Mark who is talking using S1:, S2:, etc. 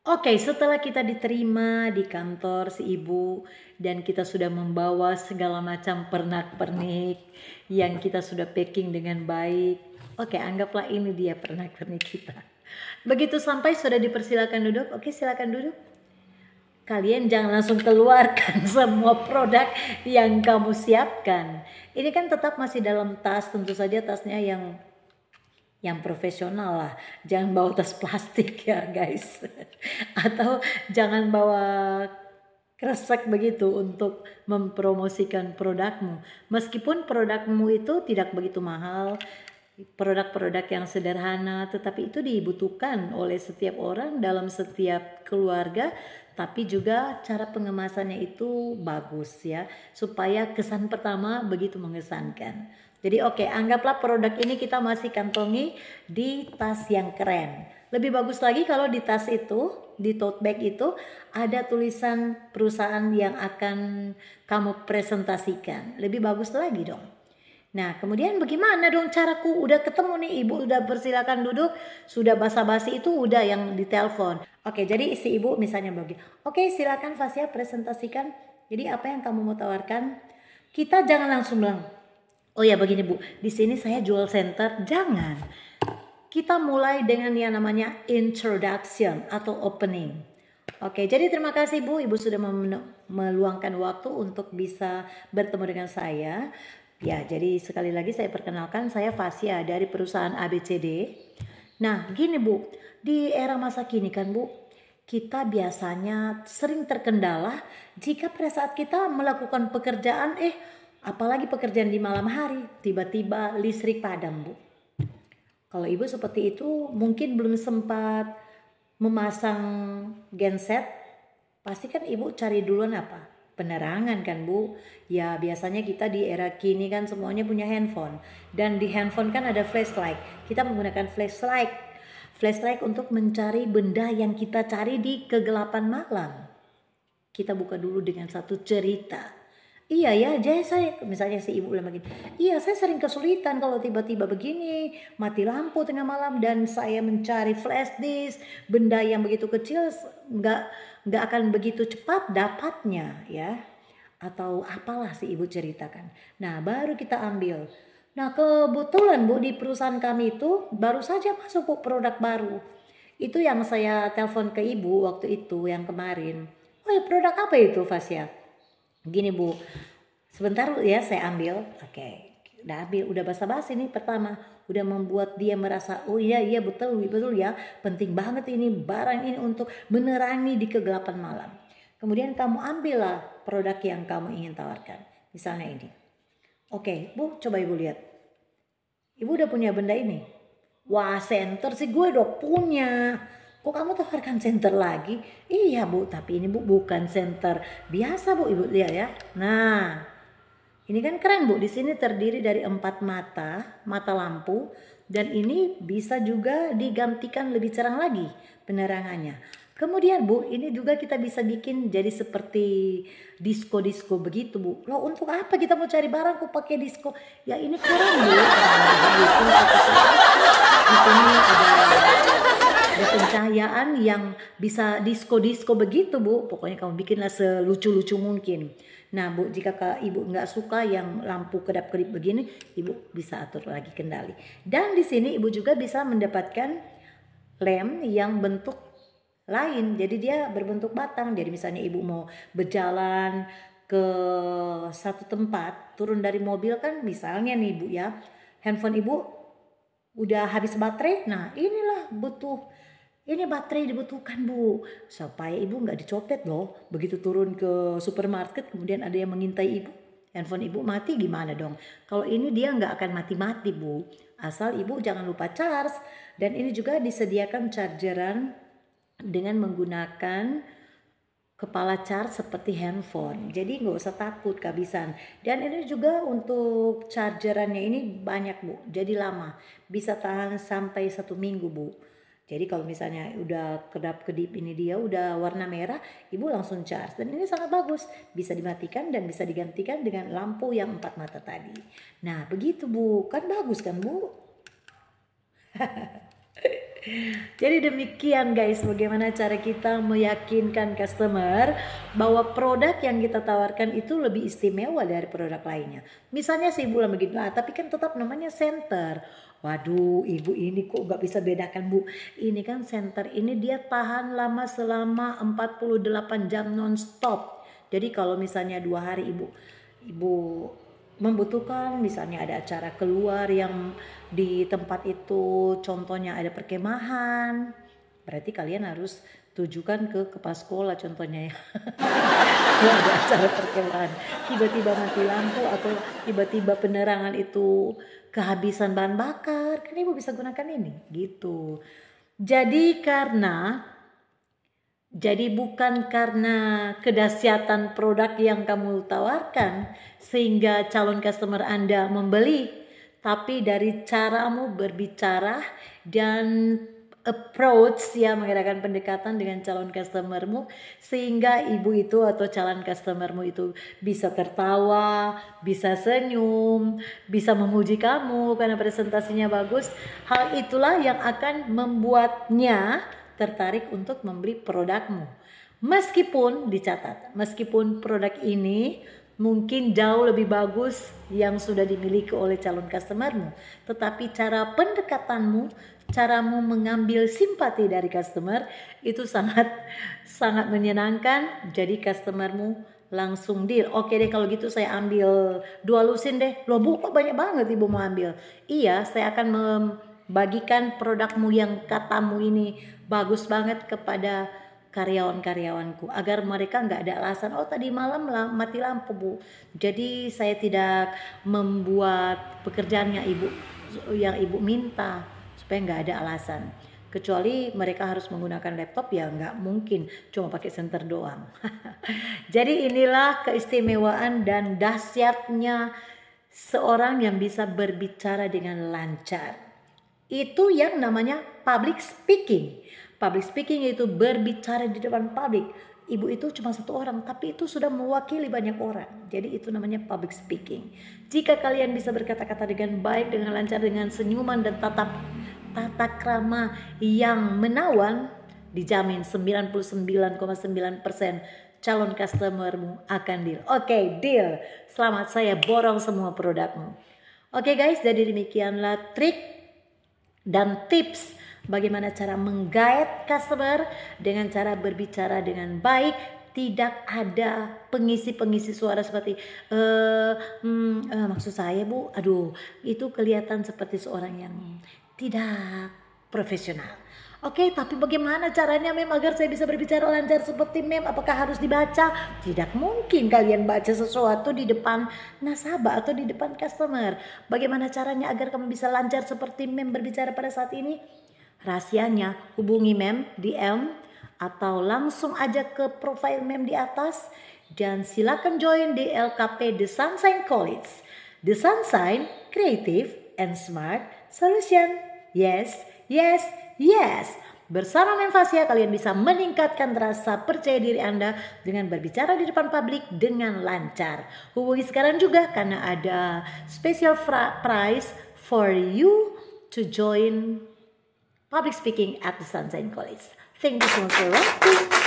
S1: Oke, setelah kita diterima di kantor si ibu dan kita sudah membawa segala macam pernak-pernik yang kita sudah packing dengan baik. Oke, anggaplah ini dia pernak-pernik kita. Begitu sampai sudah dipersilakan duduk. Oke, silakan duduk. Kalian jangan langsung keluarkan semua produk yang kamu siapkan. Ini kan tetap masih dalam tas, tentu saja tasnya yang profesional lah. Jangan bawa tas plastik ya guys. Atau jangan bawa kresek begitu untuk mempromosikan produkmu. Meskipun produkmu itu tidak begitu mahal, produk-produk yang sederhana, tetapi itu dibutuhkan oleh setiap orang dalam setiap keluarga. Tapi juga cara pengemasannya itu bagus ya, supaya kesan pertama begitu mengesankan. Jadi oke, anggaplah produk ini kita masih kantongi di tas yang keren. Lebih bagus lagi kalau di tas itu, di tote bag itu ada tulisan perusahaan yang akan kamu presentasikan. Lebih bagus lagi dong. Nah, kemudian bagaimana dong caraku? Udah ketemu nih, ibu udah persilakan duduk, sudah basa-basi itu udah yang ditelepon. Oke, jadi si ibu misalnya begini. Oke, silakan Fasya presentasikan. Jadi apa yang kamu mau tawarkan? Kita jangan langsung bilang, oh ya begini Bu, di sini saya jual center. Jangan. Kita mulai dengan yang namanya introduction atau opening. Oke, jadi terima kasih Bu, Ibu sudah meluangkan waktu untuk bisa bertemu dengan saya. Ya, jadi sekali lagi saya perkenalkan, saya Fasya dari perusahaan ABCD. Nah, gini Bu, di era masa kini kan Bu, kita biasanya sering terkendala jika pada saat kita melakukan pekerjaan, apalagi pekerjaan di malam hari, tiba-tiba listrik padam Bu. Kalau ibu seperti itu mungkin belum sempat memasang genset, pasti kan ibu cari duluan apa? Penerangan kan Bu. Ya biasanya kita di era kini kan semuanya punya handphone. Dan di handphone kan ada flashlight. Kita menggunakan flashlight. Flashlight untuk mencari benda yang kita cari di kegelapan malam. Kita buka dulu dengan satu cerita. Iya ya, jadi saya misalnya si ibu bilang begini, iya saya sering kesulitan kalau tiba-tiba begini, mati lampu tengah malam dan saya mencari flash disk, benda yang begitu kecil nggak akan begitu cepat dapatnya ya, atau apalah si ibu ceritakan. Nah baru kita ambil. Nah kebetulan Bu di perusahaan kami itu baru saja masuk Bu produk baru. Itu yang saya telepon ke ibu waktu itu yang kemarin. Oh ya produk apa itu Fasya? Gini Bu, sebentar ya saya ambil. Oke, udah ambil, udah basa-basi nih pertama. Udah membuat dia merasa, oh iya betul ya, penting banget ini barang ini untuk menerangi di kegelapan malam. Kemudian kamu ambillah produk yang kamu ingin tawarkan. Misalnya ini. Oke, Bu, coba Ibu lihat. Ibu udah punya benda ini? Wah, center sih gue udah punya. Kok kamu tawarkan center lagi? Iya Bu, tapi ini Bu bukan center biasa Bu, Ibu lihat ya. Nah, ini kan keren Bu. Di sini terdiri dari 4 mata lampu, dan ini bisa juga digantikan lebih cerah lagi penerangannya. Kemudian Bu, ini juga kita bisa bikin jadi seperti disco begitu Bu. Loh untuk apa kita mau cari barang kok pakai disco? Ya ini keren Bu. Di sini ada pencahayaan yang bisa disco begitu Bu. Pokoknya kamu bikinlah selucu-lucu mungkin. Nah Bu, jika ibu nggak suka yang lampu kedap-kedip begini, ibu bisa atur lagi kendali. Dan di sini ibu juga bisa mendapatkan lem yang bentuk lain, jadi dia berbentuk batang. Jadi misalnya ibu mau berjalan ke satu tempat, turun dari mobil kan misalnya nih Bu ya, handphone ibu udah habis baterai, nah inilah ini baterai dibutuhkan Bu, supaya ibu nggak dicopet loh. Begitu turun ke supermarket kemudian ada yang mengintai ibu, handphone ibu mati gimana dong? Kalau ini dia nggak akan mati-mati Bu, asal ibu jangan lupa charge. Dan ini juga disediakan chargeran dengan menggunakan kepala charge seperti handphone, jadi nggak usah takut kehabisan. Dan ini juga untuk chargerannya ini banyak Bu, jadi lama, bisa tahan sampai 1 minggu Bu. Jadi kalau misalnya udah kedap-kedip ini dia udah warna merah, ibu langsung charge. Dan ini sangat bagus, bisa dimatikan dan bisa digantikan dengan lampu yang 4 mata tadi. Nah begitu Bu, kan bagus kan Bu? Jadi demikian guys, bagaimana cara kita meyakinkan customer bahwa produk yang kita tawarkan itu lebih istimewa dari produk lainnya. Misalnya si ibu begini, tapi kan tetap namanya center. Waduh, ibu ini kok gak bisa bedakan bu. Ini kan center, ini dia tahan lama selama 48 jam non-stop. Jadi kalau misalnya 2 hari ibu membutuhkan, misalnya ada acara keluar yang di tempat itu, contohnya ada perkemahan, berarti kalian harus tujukan ke kepala sekolah contohnya ya. Kalau ada acara perkemahan, tiba-tiba mati lampu atau tiba-tiba penerangan itu kehabisan bahan bakar, kan ibu bisa gunakan ini gitu. Jadi bukan karena kedahsyatan produk yang kamu tawarkan sehingga calon customer Anda membeli, tapi dari caramu berbicara dan approach ya, mengadakan pendekatan dengan calon customermu sehingga ibu itu atau calon customermu itu bisa tertawa, bisa senyum, bisa memuji kamu karena presentasinya bagus. Hal itulah yang akan membuatnya tertarik untuk membeli produkmu. Meskipun dicatat, meskipun produk ini mungkin jauh lebih bagus yang sudah dimiliki oleh calon customermu, tetapi cara pendekatanmu, caramu mengambil simpati dari customer itu sangat menyenangkan. Jadi customermu langsung deal. Oke deh kalau gitu saya ambil 2 lusin deh. Loh bu kok banyak banget ibu mau ambil? Iya, saya akan bagikan produkmu yang katamu ini bagus banget kepada karyawan-karyawanku agar mereka nggak ada alasan, oh tadi malam mati lampu bu, jadi saya tidak membuat pekerjaannya ibu yang ibu minta, supaya nggak ada alasan. Kecuali mereka harus menggunakan laptop ya nggak mungkin cuma pakai senter doang. Jadi inilah keistimewaan dan dahsyatnya seorang yang bisa berbicara dengan lancar. Itu yang namanya public speaking. Public speaking yaitu berbicara di depan publik. Ibu itu cuma 1 orang, tapi itu sudah mewakili banyak orang. Jadi itu namanya public speaking. Jika kalian bisa berkata-kata dengan baik, dengan lancar, dengan senyuman dan tata krama yang menawan, dijamin 99,9% calon customermu akan deal. Oke, deal. Selamat, saya borong semua produkmu. Oke guys, jadi demikianlah trik dan tips bagaimana cara menggait customer dengan cara berbicara dengan baik. Tidak ada pengisi suara seperti maksud saya bu, aduh itu kelihatan seperti seorang yang tidak profesional. Oke, tapi bagaimana caranya mem agar saya bisa berbicara lancar seperti mem? Apakah harus dibaca? Tidak mungkin kalian baca sesuatu di depan nasabah atau di depan customer. Bagaimana caranya agar kamu bisa lancar seperti mem berbicara pada saat ini? Rahasianya hubungi mem DM atau langsung aja ke profile mem di atas dan silakan join di LKP The Sunshine College. The Sunshine, Creative and Smart Solution. Yes, yes, yes. Bersama Mem Fasya kalian bisa meningkatkan rasa percaya diri Anda dengan berbicara di depan publik dengan lancar. Hubungi sekarang juga karena ada special price for you to join public speaking at the Sunshine College. Thank you so much for watching.